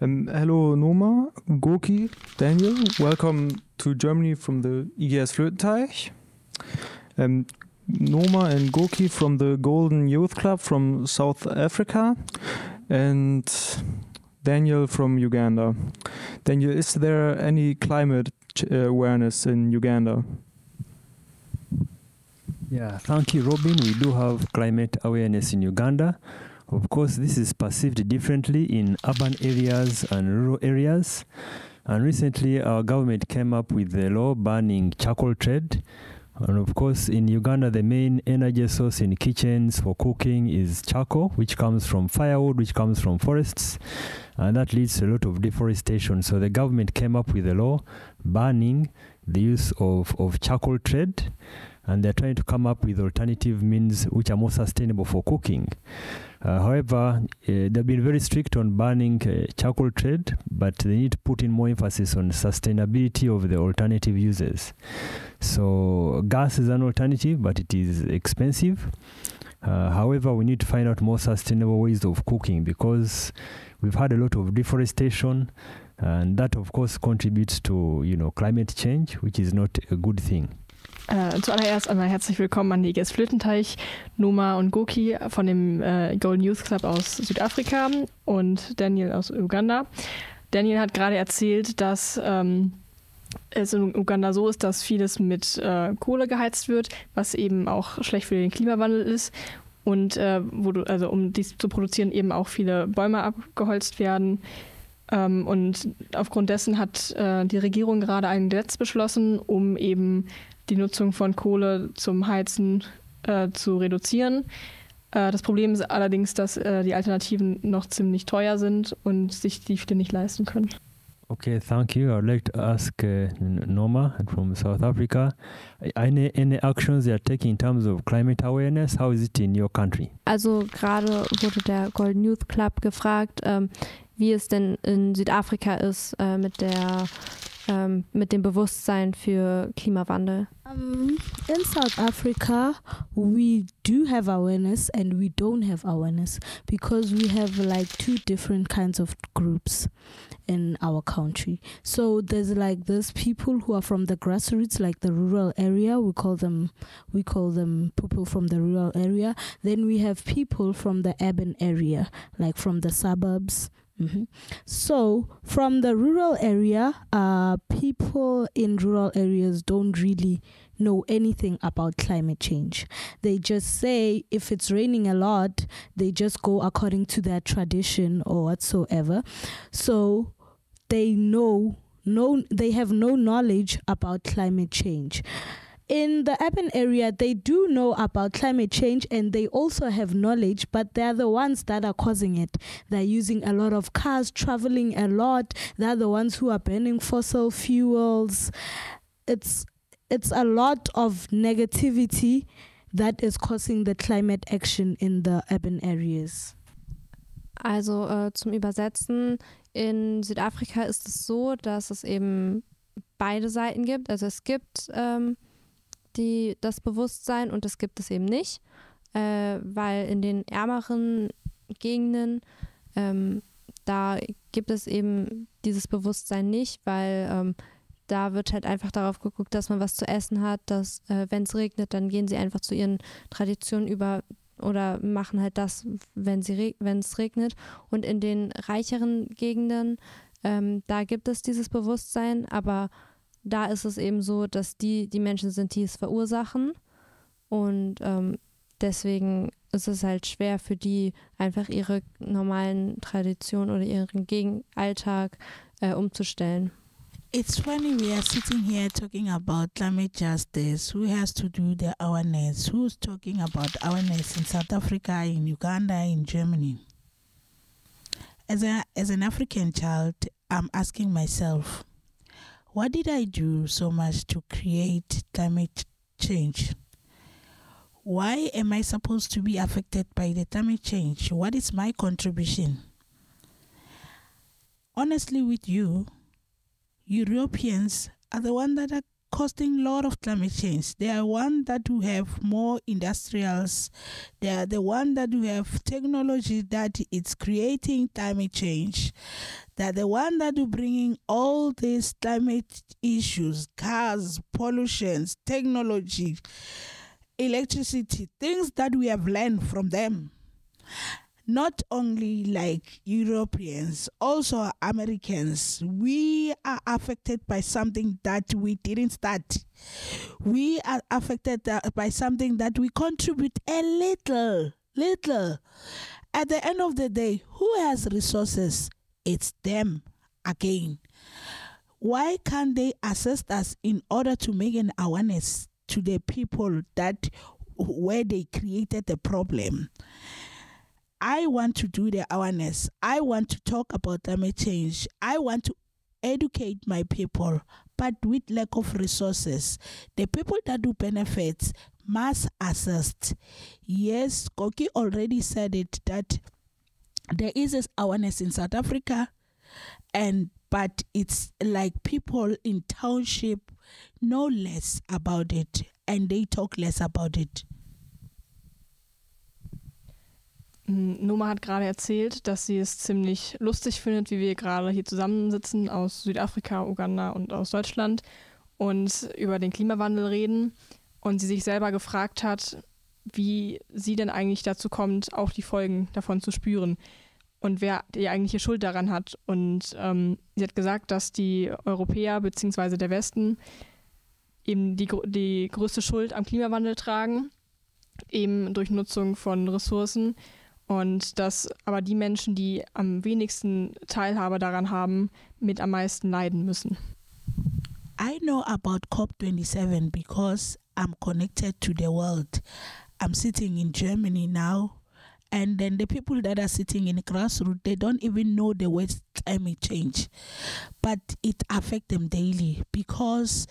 Hello Noma, Goki, Daniel. Welcome to Germany from the IGS Flötenteich. Noma and Goki from the Golden Youth Club from South Africa. And Daniel from Uganda. Daniel, is there any climate awareness in Uganda? Yeah, thank you, Robin. We do have climate awareness in Uganda. Of course, this is perceived differently in urban areas and rural areas. And recently, our government came up with a law banning charcoal trade. And of course, in Uganda, the main energy source in kitchens for cooking is charcoal, which comes from firewood, which comes from forests. And that leads to a lot of deforestation. So the government came up with a law banning the use of charcoal trade. And they're trying to come up with alternative means which are more sustainable for cooking. However, they've been very strict on banning charcoal trade, but they need to put in more emphasis on sustainability of the alternative uses. So gas is an alternative, but it is expensive. However, we need to find out more sustainable ways of cooking because we've had a lot of deforestation, and that, of course, contributes to climate change, which is not a good thing. Zuallererst einmal herzlich willkommen an die IGS Flötenteich, Noma und Goki von dem Golden Youth Club aus Südafrika und Daniel aus Uganda. Daniel hat gerade erzählt, dass es in Uganda so ist, dass vieles mit Kohle geheizt wird, was eben auch schlecht für den Klimawandel ist und um dies zu produzieren eben auch viele Bäume abgeholzt werden. Und aufgrund dessen hat die Regierung gerade ein Gesetz beschlossen, um eben die Nutzung von Kohle zum Heizen zu reduzieren. Das Problem ist allerdings, dass die Alternativen noch ziemlich teuer sind und sich die viele nicht leisten können. Okay, thank you. I'd like to ask Noma from South Africa. Any actions you are taking in terms of climate awareness? How is it in your country? Also gerade wurde der Golden Youth Club gefragt, wie es denn in Südafrika ist mit dem Bewusstsein für Klimawandel. In South Africa, we do have awareness and we don't have awareness because we have like two different kinds of groups in our country. So there's like those people who are from the grassroots, like the rural area. We call them people from the rural area. Then we have people from the urban area, like from the suburbs. Mm-hmm. So from the rural area, people in rural areas don't really know anything about climate change. They just say if it's raining a lot, they just go according to their tradition or whatsoever. So they have no knowledge about climate change. In the urban area, they do know about climate change and they also have knowledge, but they're the ones that are causing it. They're using a lot of cars, traveling a lot. They're the ones who are burning fossil fuels. It's a lot of negativity that is causing the climate action in the urban areas. Also zum Übersetzen, in Südafrika ist es so, dass es eben beide Seiten gibt. Also es gibt das Bewusstsein und es gibt es eben nicht, weil in den ärmeren Gegenden da gibt es eben dieses Bewusstsein nicht, weil da wird halt einfach darauf geguckt, dass man was zu essen hat, dass wenn es regnet, dann gehen sie einfach zu ihren Traditionen über oder machen halt das, wenn es regnet. Und in den reicheren Gegenden, da gibt es dieses Bewusstsein, aber da ist es eben so, dass die Menschen sind, die es verursachen und deswegen ist es halt schwer für die, einfach ihre normalen Traditionen oder ihren Alltag umzustellen. It's funny we are sitting here talking about climate justice. Who has to do the awareness? Who's talking about awareness in South Africa, in Uganda, in Germany? As an African child, I'm asking myself, what did I do so much to create climate change? Why am I supposed to be affected by the climate change? What is my contribution? Honestly with you, Europeans are the ones that are causing a lot of climate change. They are one that will have more industrials. They are the one that will have technology that is creating climate change. They are the one that will bringing all these climate issues, cars, pollutions, technology, electricity, things that we have learned from them. Not only like Europeans, also Americans, we are affected by something that we didn't start. We are affected by something that we contribute a little. At the end of the day, who has resources? It's them again. Why can't they assist us in order to make an awareness to the people that where they created the problem? I want to do the awareness. I want to talk about climate change. I want to educate my people, but with lack of resources. The people that do benefits must assist. Yes, Koki already said it, that there is this awareness in South Africa, but it's like people in township know less about it and they talk less about it. Noma hat gerade erzählt, dass sie es ziemlich lustig findet, wie wir gerade hier zusammensitzen aus Südafrika, Uganda und aus Deutschland und über den Klimawandel reden und sie sich selber gefragt hat, wie sie denn eigentlich dazu kommt, auch die Folgen davon zu spüren und wer die eigentliche Schuld daran hat. Und sie hat gesagt, dass die Europäer bzw. der Westen eben die größte Schuld am Klimawandel tragen, eben durch Nutzung von Ressourcen. Und dass aber die Menschen, die am wenigsten Teilhabe daran haben, mit am meisten leiden müssen. I know about COP27 because I'm connected to the world. I'm sitting in Germany now, and then the people that are sitting in the grassroots, they don't even know the word climate change. But it affects them daily because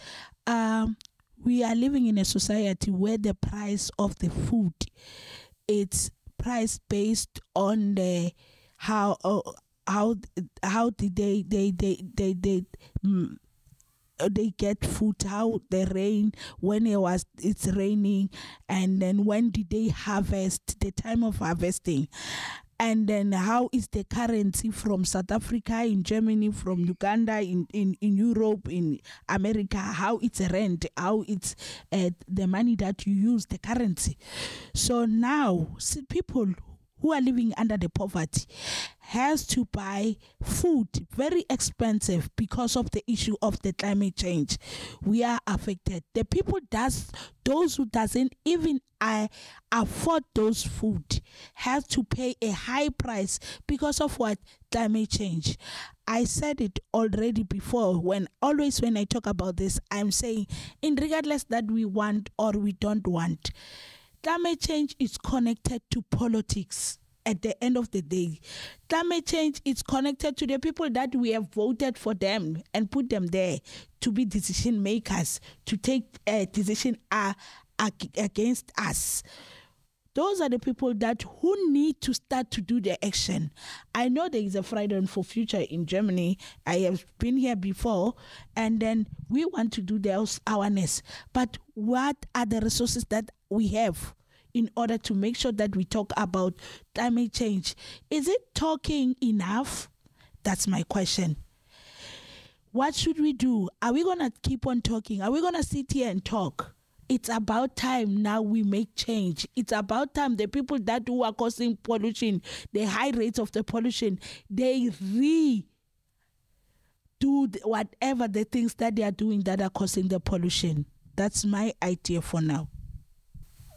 we are living in a society where the price of the food, it's price based on the how did they get food, how the rain, when it's raining, and then when did they harvest, the time of harvesting, and then how is the currency from South Africa, in Germany, from Uganda, in Europe, in America, how it's rent, how it's the money that you use, the currency. So now people who are living under the poverty has to buy food very expensive because of the issue of the climate change. We are affected. The people those who doesn't even afford those food have to pay a high price because of what? Climate change. I said it already before. When I talk about this, I'm saying, in regardless that we want or we don't want, climate change is connected to politics. At the end of the day, climate change is connected to the people that we have voted for them and put them there to be decision makers, to take a decision against us. Those are the people who need to start to do the action. I know there is a Friday for Future in Germany. I have been here before, and then we want to do the awareness. But what are the resources that we have in order to make sure that we talk about climate change? Is it talking enough? That's my question. What should we do? Are we going to keep on talking? Are we going to sit here and talk? It's about time now we make change. It's about time the people that who are causing pollution, the high rates of the pollution, they do whatever the things that they are doing that are causing the pollution. That's my idea for now.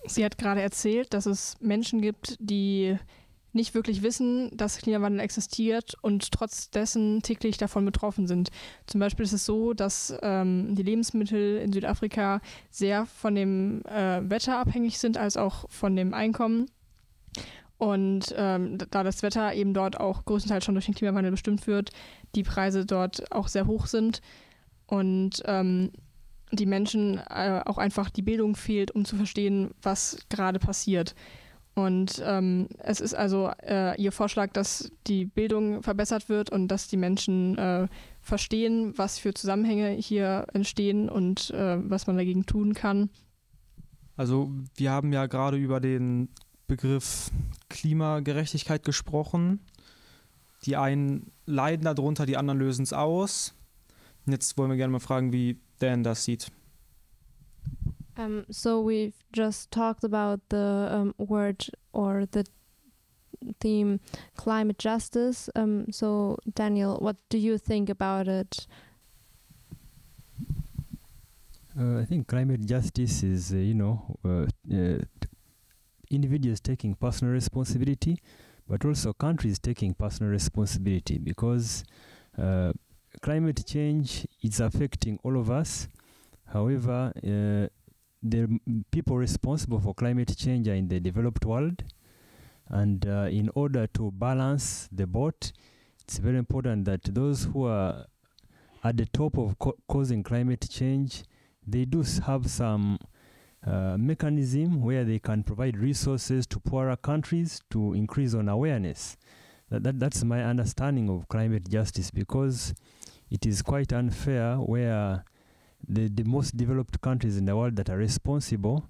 Sie hat gerade erzählt, dass es Menschen gibt, die nicht wirklich wissen, dass Klimawandel existiert und trotz dessen täglich davon betroffen sind. Zum Beispiel ist es so, dass die Lebensmittel in Südafrika sehr von dem Wetter abhängig sind, als auch von dem Einkommen. Und da das Wetter eben dort auch größtenteils schon durch den Klimawandel bestimmt wird, die Preise dort auch sehr hoch sind und die Menschen auch einfach die Bildung fehlt, um zu verstehen, was gerade passiert. Und es ist also ihr Vorschlag, dass die Bildung verbessert wird und dass die Menschen verstehen, was für Zusammenhänge hier entstehen und was man dagegen tun kann. Also wir haben ja gerade über den Begriff Klimagerechtigkeit gesprochen. Die einen leiden darunter, die anderen lösen es aus. Und jetzt wollen wir gerne mal fragen, wie Dan das sieht. So we've just talked about the word or the theme climate justice. So Daniel, what do you think about it? I think climate justice is, individuals taking personal responsibility, but also countries taking personal responsibility, because climate change is affecting all of us. However, the people responsible for climate change are in the developed world, and in order to balance the boat, it's very important that those who are at the top of causing climate change, they do have some mechanism where they can provide resources to poorer countries to increase on awareness. That's my understanding of climate justice, because it is quite unfair where the most developed countries in the world that are responsible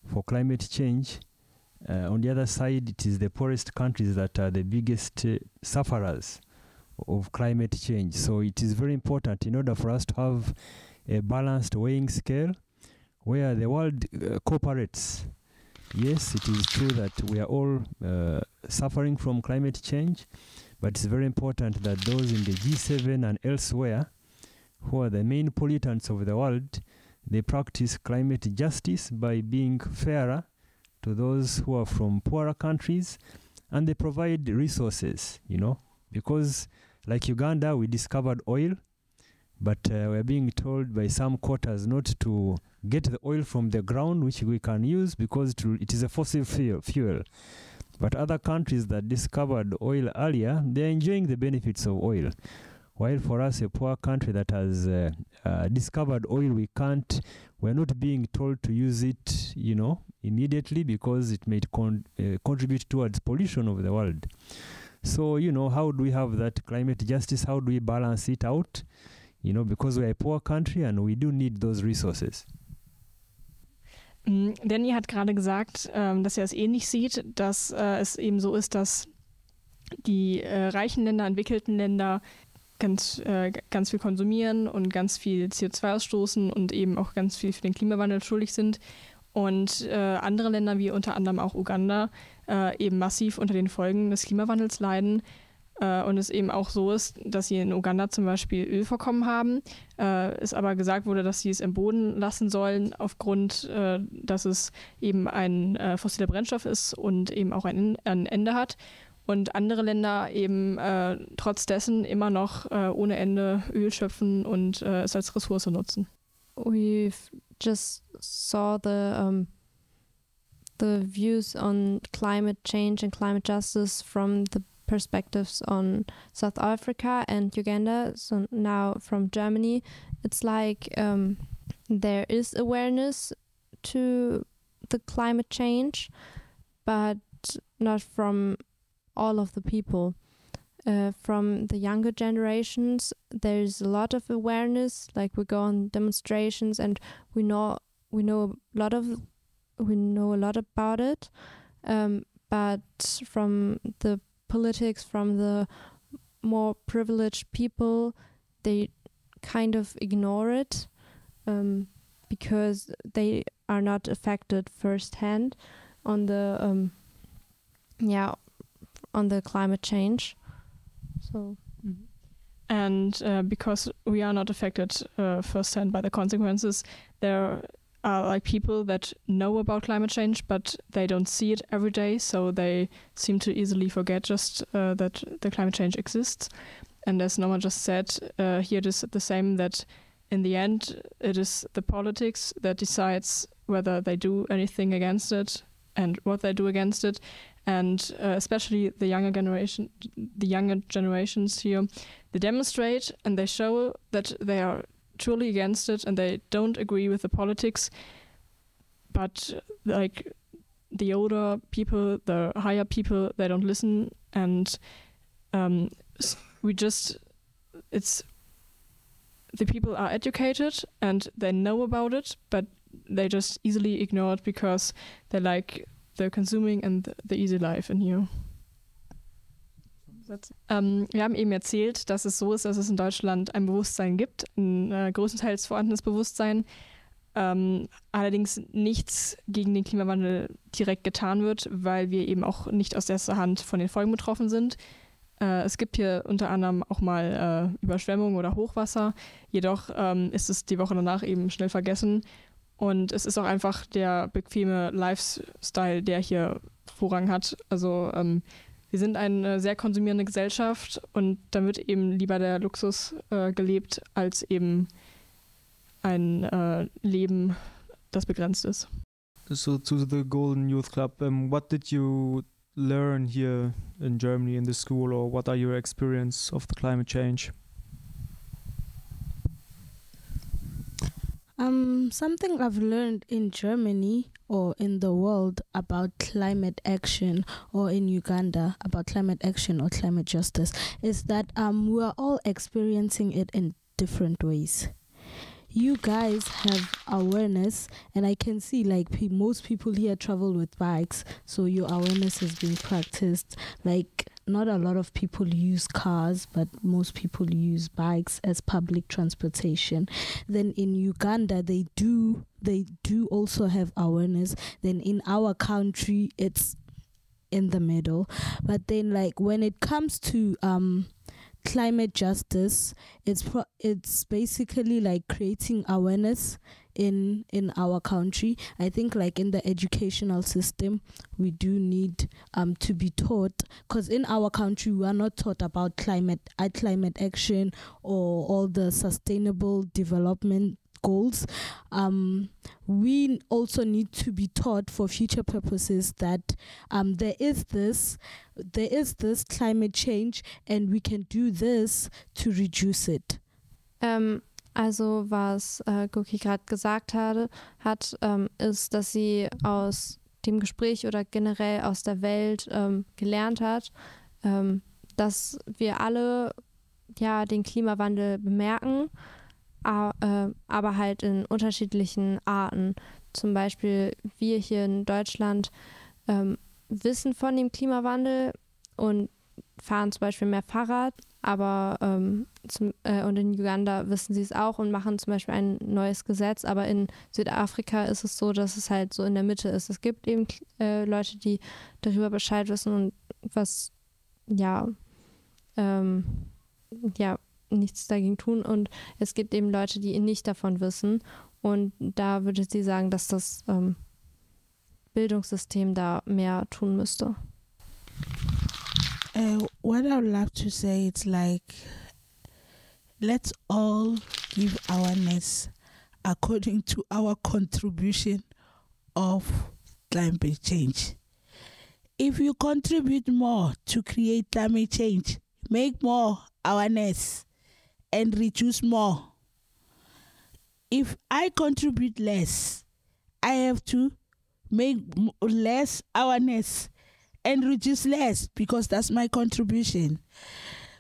for climate change, on the other side, it is the poorest countries that are the biggest sufferers of climate change. So it is very important, in order for us to have a balanced weighing scale where the world cooperates. Yes, it is true that we are all suffering from climate change, but it's very important that those in the G7 and elsewhere, who are the main pollutants of the world, they practice climate justice by being fairer to those who are from poorer countries, and they provide resources, because like Uganda, we discovered oil, but we're being told by some quarters not to get the oil from the ground, which we can use because it is a fossil fuel. But other countries that discovered oil earlier, they're enjoying the benefits of oil. While for us, a poor country that has discovered oil, we're not being told to use it, immediately, because it may contribute towards pollution of the world. So, how do we have that climate justice? How do we balance it out? Because we're a poor country and we do need those resources. Danny hat gerade gesagt, dass er es ähnlich sieht, dass es eben so ist, dass die reichen Länder, entwickelten Länder ganz viel konsumieren und ganz viel CO2 ausstoßen und eben auch ganz viel für den Klimawandel schuldig sind. Und andere Länder, wie unter anderem auch Uganda, eben massiv unter den Folgen des Klimawandels leiden. Und es eben auch so ist, dass sie in Uganda zum Beispiel Ölvorkommen haben, es aber gesagt wurde, dass sie es im Boden lassen sollen, aufgrund, dass es eben ein fossiler Brennstoff ist und eben auch ein Ende hat. Und andere Länder eben trotz dessen immer noch ohne Ende Öl schöpfen und es als Ressource nutzen. We've just saw the views on climate change and climate justice from the perspectives on South Africa and Uganda. So now from Germany, it's like there is awareness to the climate change, but not from all of the people. From the younger generations, there's a lot of awareness. Like we go on demonstrations, and we know a lot about it. But from the politics, from the more privileged people, they kind of ignore it because they are not affected firsthand on the climate change. So. And because we are not affected firsthand by the consequences, there are like people that know about climate change, but they don't see it every day, so they seem to easily forget just that the climate change exists. And as Norma just said, here it is the same, that in the end it is the politics that decides whether they do anything against it and what they do against it. And especially the younger generations here, they demonstrate and they show that they are truly against it and they don't agree with the politics, but like the older people, the higher people, they don't listen, and the people are educated and they know about it, but they just easily ignore it because they like the consuming and the easy life in here. Wir haben eben erzählt, dass es so ist, dass es in Deutschland ein Bewusstsein gibt, ein größtenteils vorhandenes Bewusstsein, allerdings nichts gegen den Klimawandel direkt getan wird, weil wir eben auch nicht aus erster Hand von den Folgen betroffen sind. Es gibt hier unter anderem auch mal Überschwemmungen oder Hochwasser, jedoch ist es die Woche danach eben schnell vergessen und es ist auch einfach der bequeme Lifestyle, der hier Vorrang hat. Also wir sind eine sehr konsumierende Gesellschaft und da wird eben lieber der Luxus gelebt, als eben ein Leben, das begrenzt ist. So to the Golden Youth Club, what did you learn here in Germany in the school, or what are your experience of the climate change? Something I've learned in Germany or in the world about climate action, or in Uganda about climate action or climate justice, is that we're all experiencing it in different ways. You guys have awareness, and I can see like most people here travel with bikes, so your awareness is being practiced. Like not a lot of people use cars, but most people use bikes as public transportation. Then in Uganda, they do also have awareness. Then in our country, it's in the middle. But then like when it comes to climate justice, it's basically like creating awareness in our country. I think like in the educational system, we do need to be taught, because in our country we are not taught about climate action or all the sustainable development goals. We also need to be taught for future purposes that there is this climate change and we can do this to reduce it. Also was Goki gerade gesagt hat, ist, dass sie aus dem Gespräch oder generell aus der Welt gelernt hat, dass wir alle ja den Klimawandel bemerken, aber halt in unterschiedlichen Arten. Zum Beispiel wir hier in Deutschland wissen von dem Klimawandel und fahren zum Beispiel mehr Fahrrad, aber und in Uganda wissen sie es auch und machen zum Beispiel ein neues Gesetz, aber in Südafrika ist es so, dass es halt so in der Mitte ist. Es gibt eben Leute, die darüber Bescheid wissen und was nichts dagegen tun, und es gibt eben Leute, die nicht davon wissen, und da würde sie sagen, dass das Bildungssystem da mehr tun müsste. What I would love to say, it's like, let's all give awareness according to our contribution of climate change. If you contribute more to create climate change, make more awareness and reduce more. If I contribute less, I have to make less awareness and reduce less, because that's my contribution.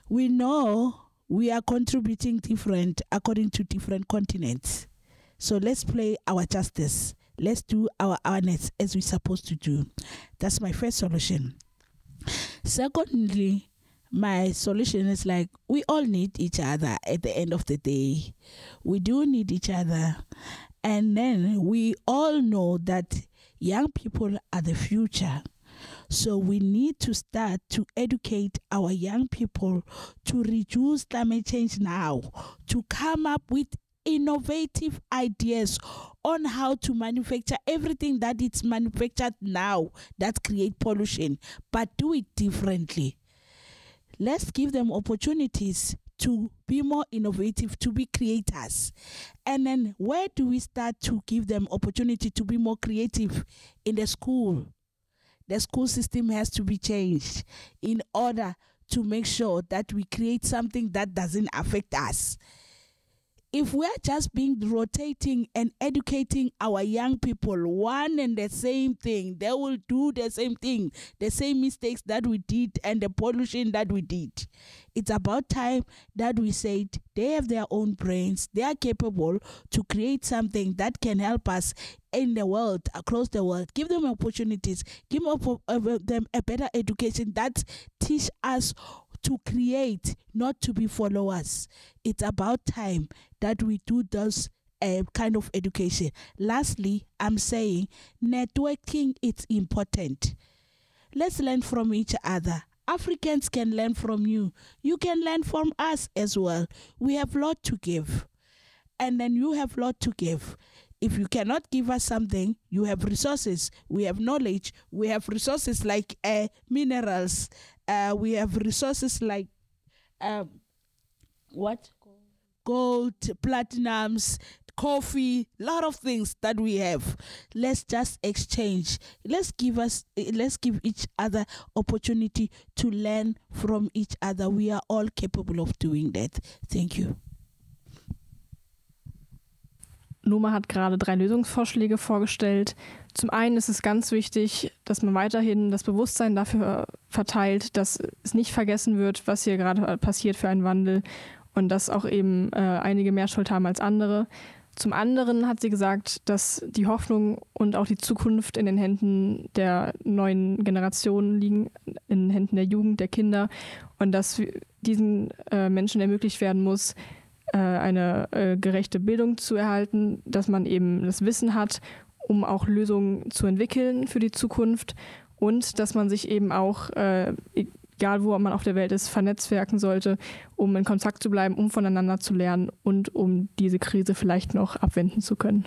We know we are contributing different according to different continents. So let's play our justice. Let's do our awareness as we're supposed to do. That's my first solution. Secondly, my solution is like, we all need each other at the end of the day. We do need each other. And then we all know that young people are the future. So we need to start to educate our young people to reduce climate change now, to come up with innovative ideas on how to manufacture everything that is manufactured now that create pollution, but do it differently. Let's give them opportunities to be more innovative, to be creators. And then where do we start to give them opportunity to be more creative? In the school. The school system has to be changed in order to make sure that we create something that doesn't affect us. if we're just being rotating and educating our young people one and the same thing, they will do the same thing, the same mistakes that we did and the pollution that we did. It's about time that we said they have their own brains. They are capable to create something that can help us in the world, across the world. Give them opportunities. Give them a better education that teach us to create, not to be followers. It's about time that we do those kind of education. Lastly, I'm saying networking is important. Let's learn from each other. Africans can learn from you. You can learn from us as well. We have a lot to give. And then you have a lot to give. If you cannot give us something, you have resources. We have knowledge. We have resources like minerals. We have resources like gold, platinums, coffee, lot of things that we have. Let's just exchange. Let's give each other opportunity to learn from each other. We are all capable of doing that. Thank you. Noma hat gerade 3 Lösungsvorschläge vorgestellt. Zum einen ist es ganz wichtig, dass man weiterhin das Bewusstsein dafür verteilt, dass es nicht vergessen wird, was hier gerade passiert für einen Wandel und dass auch eben einige mehr Schuld haben als andere. Zum anderen hat sie gesagt, dass die Hoffnung und auch die Zukunft in den Händen der neuen Generation liegen, in den Händen der Jugend, der Kinder und dass diesen Menschen ermöglicht werden muss, eine gerechte Bildung zu erhalten, dass man eben das Wissen hat, um auch Lösungen zu entwickeln für die Zukunft und dass man sich eben auch, egal wo man auf der Welt ist, vernetzwerken sollte, um in Kontakt zu bleiben, um voneinander zu lernen und um diese Krise vielleicht noch abwenden zu können.